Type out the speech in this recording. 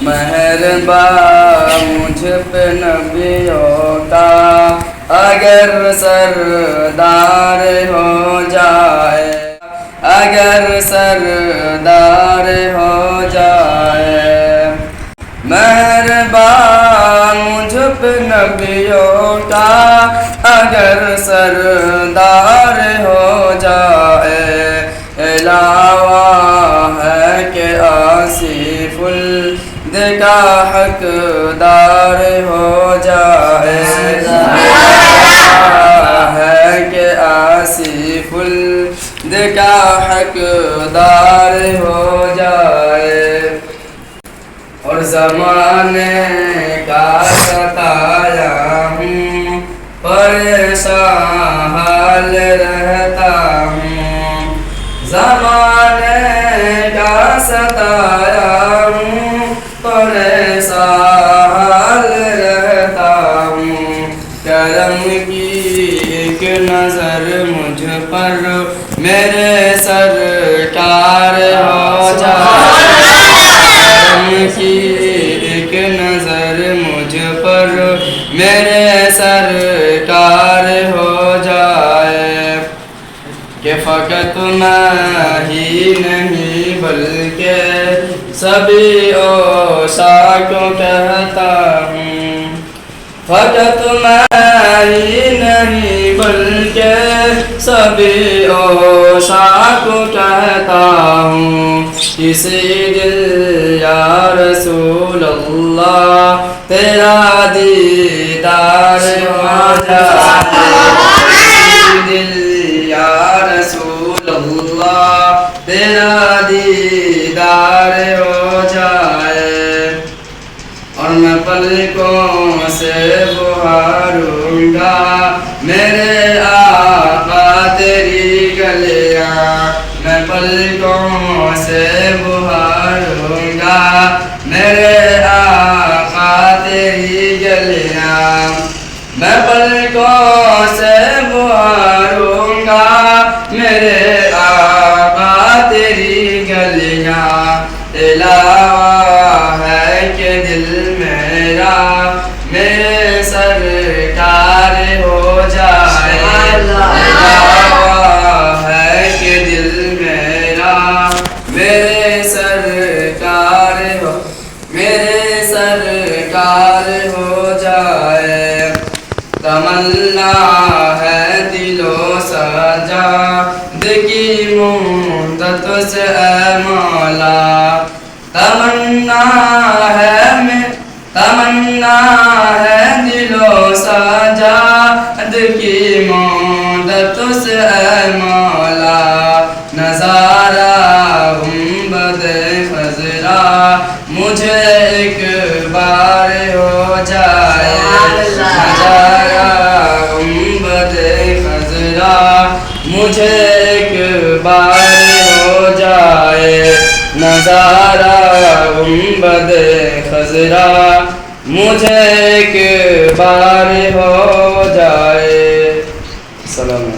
مہربان مجھ پہ نبیوں کا اگر سردار ہو جائے، اگر سردار ہو جائے۔ مہربان مجھ پہ نبیوں کا اگر سردار ہو جائے، علاوہ ہے کہ آصف الد کا حقدار ہو جائے، ہے کہ آصف الد کا حقدار ہو جائے۔ اور زمانے کا ستایا ہوں، پریشان حال رہتا ہوں، زمانے کا ستایا ہوں، پریشان حال رہتا ہوں۔ کرم کی ایک نظر مجھ پر میرے سرکار ہو جائے، کرم کی ایک نظر مجھ پر میرے سرکار ہو جائے۔ کہ فقط میں ہی نہیں بلکہ سبھی اوصاف کو کہتا ہوں، فقط میں ہی نہیں بلکہ سبھی اوصاف کو کہتا ہوں۔ کسی دل یا رسول اللہ تیرا دیدار ہو جائے، کسی دل یا رسول اللہ تیرا دیدار ہو جائے۔ اور میں پلکوں سے بہاروں گا میرے آقا تیری گلیاں، میں پلکوں سے بہاروں گا میرے آقا تیری گلیاں، میں پلکوں سے بہاروں گا میرے آقا تیری گلیاں۔ علاوہ ہے کہ دل میرا میرے سرکار ہو جائے، علاوہ ہے کہ دل میرا میرے سرکار ہو جائے۔ تمنا ہے دل و سجادگی مدت سے اے مولا، تمنا ہے دل و سجادگی مدت سے اے مولا۔ نظارہ گنبد خضرا مجھے ایک بار ہو جائے، نظارہ گنبد خضرا مجھے ایک بار ہو جائے، نظارہ گنبد خضرا مجھے ایک بار ہو جائے۔ سلام۔